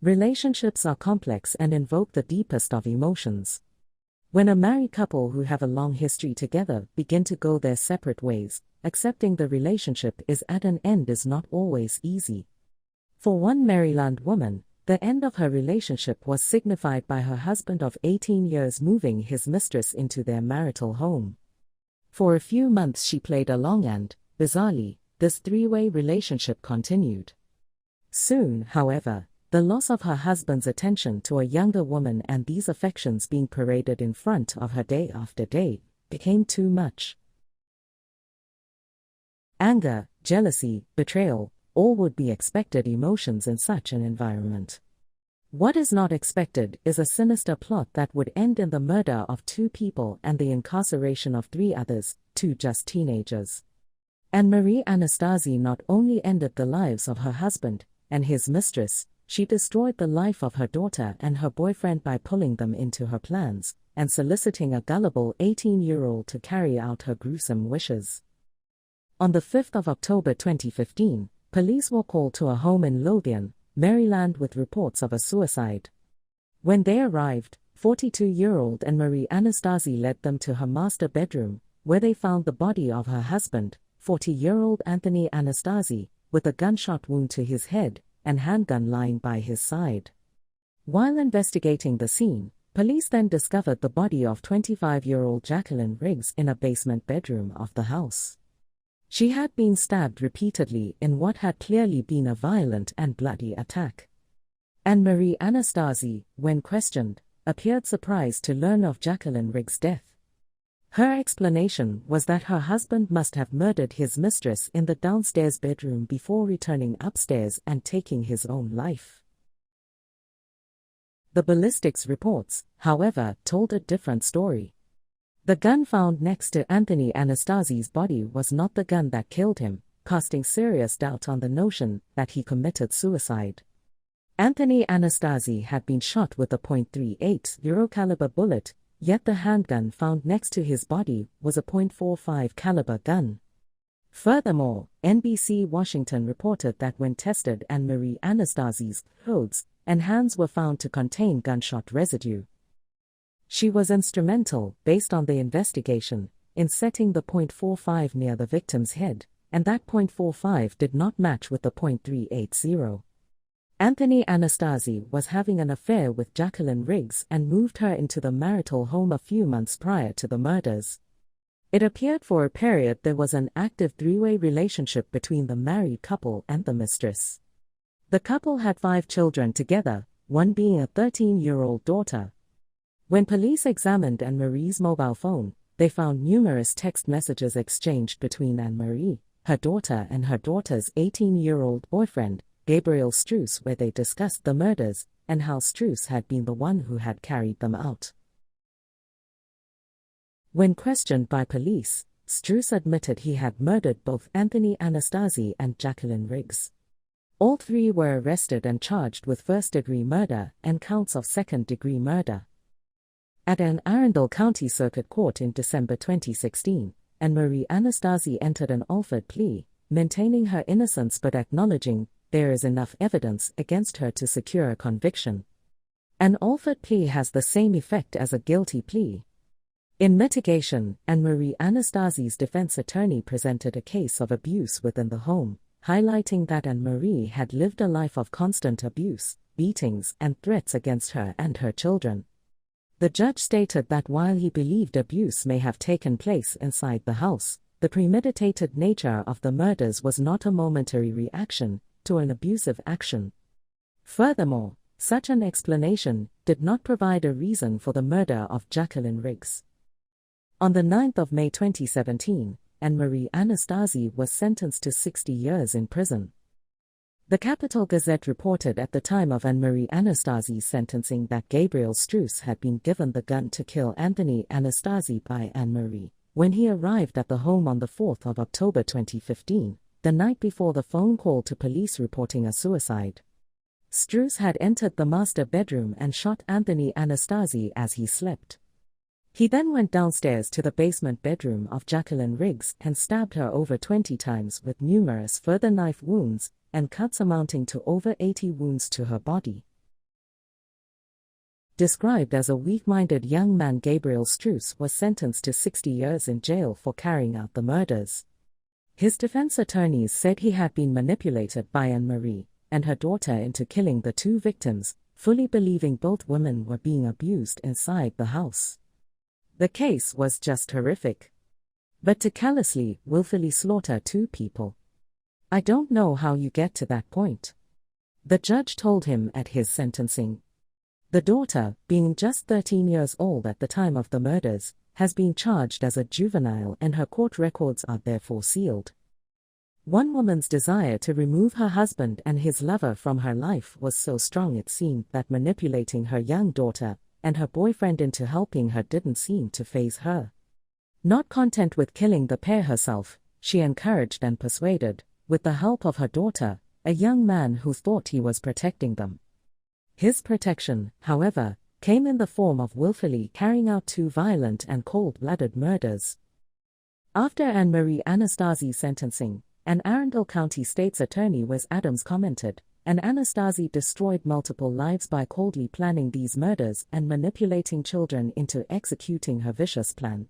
Relationships are complex and invoke the deepest of emotions. When a married couple who have a long history together begin to go their separate ways, accepting the relationship is at an end is not always easy. For one Maryland woman, the end of her relationship was signified by her husband of 18 years moving his mistress into their marital home. For a few months she played along and, bizarrely, this three-way relationship continued. Soon, however, the loss of her husband's attention to a younger woman and these affections being paraded in front of her day after day became too much. Anger, jealousy, betrayal, all would be expected emotions in such an environment. What is not expected is a sinister plot that would end in the murder of 2 people and the incarceration of 3 others, 2 just teenagers. Anne-Marie Anastasi not only ended the lives of her husband and his mistress, she destroyed the life of her daughter and her boyfriend by pulling them into her plans and soliciting a gullible 18-year-old to carry out her gruesome wishes. On the 5th of October 2015, police were called to a home in Lothian, Maryland with reports of a suicide. When they arrived, 42-year-old Anne-Marie Anastasi led them to her master bedroom, where they found the body of her husband, 40-year-old Anthony Anastasi, with a gunshot wound to his head and handgun lying by his side. While investigating the scene, police then discovered the body of 25-year-old Jacqueline Riggs in a basement bedroom of the house. She had been stabbed repeatedly in what had clearly been a violent and bloody attack. Anne-Marie Anastasi, when questioned, appeared surprised to learn of Jacqueline Riggs' death. Her explanation was that her husband must have murdered his mistress in the downstairs bedroom before returning upstairs and taking his own life. The ballistics reports, however, told a different story. The gun found next to Anthony Anastasi's body was not the gun that killed him, casting serious doubt on the notion that he committed suicide. Anthony Anastasi had been shot with a .38 caliber bullet, yet the handgun found next to his body was a .45 caliber gun. Furthermore, NBC Washington reported that when tested, Anne-Marie Anastasi's clothes and hands were found to contain gunshot residue. She was instrumental, based on the investigation, in setting the .45 near the victim's head, and that .45 did not match with the .380. Anthony Anastasi was having an affair with Jacqueline Riggs and moved her into the marital home a few months prior to the murders. It appeared for a period there was an active 3-way relationship between the married couple and the mistress. The couple had 5 children together, one being a 13-year-old daughter. When police examined Anne-Marie's mobile phone, they found numerous text messages exchanged between Anne-Marie, her daughter and her daughter's 18-year-old boyfriend, Gabriel Struess, where they discussed the murders and how Struess had been the one who had carried them out. When questioned by police, Struess admitted he had murdered both Anthony Anastasi and Jacqueline Riggs. All 3 were arrested and charged with first-degree murder and counts of second-degree murder. At an Arundel County Circuit Court in December 2016, Anne-Marie Anastasi entered an offered plea, maintaining her innocence but acknowledging there is enough evidence against her to secure a conviction. An offered plea has the same effect as a guilty plea. In mitigation, Anne-Marie Anastasi's defense attorney presented a case of abuse within the home, highlighting that Anne-Marie had lived a life of constant abuse, beatings, and threats against her and her children. The judge stated that while he believed abuse may have taken place inside the house, the premeditated nature of the murders was not a momentary reaction to an abusive action. Furthermore, such an explanation did not provide a reason for the murder of Jacqueline Riggs. On the 9th of May 2017, Anne-Marie Anastasi was sentenced to 60 years in prison. The Capital Gazette reported at the time of Anne-Marie Anastasi's sentencing that Gabriel Struess had been given the gun to kill Anthony Anastasi by Anne-Marie when he arrived at the home on the 4th of October 2015. The night before the phone call to police reporting a suicide. Struess had entered the master bedroom and shot Anthony Anastasi as he slept. He then went downstairs to the basement bedroom of Jacqueline Riggs and stabbed her over 20 times with numerous further knife wounds and cuts amounting to over 80 wounds to her body. Described as a weak-minded young man, Gabriel Struess was sentenced to 60 years in jail for carrying out the murders. His defense attorneys said he had been manipulated by Anne-Marie and her daughter into killing the two victims, fully believing both women were being abused inside the house. The case was just horrific. But to callously, willfully slaughter two people, I don't know how you get to that point, the judge told him at his sentencing. The daughter, being just 13 years old at the time of the murders, has been charged as a juvenile and her court records are therefore sealed. One woman's desire to remove her husband and his lover from her life was so strong it seemed that manipulating her young daughter and her boyfriend into helping her didn't seem to faze her. Not content with killing the pair herself, she encouraged and persuaded, with the help of her daughter, a young man who thought he was protecting them. His protection, however, came in the form of willfully carrying out two violent and cold-blooded murders. After Anne-Marie Anastasi's sentencing, an Arundel County State's Attorney Wes Adams commented, "And Anastasi destroyed multiple lives by coldly planning these murders and manipulating children into executing her vicious plan.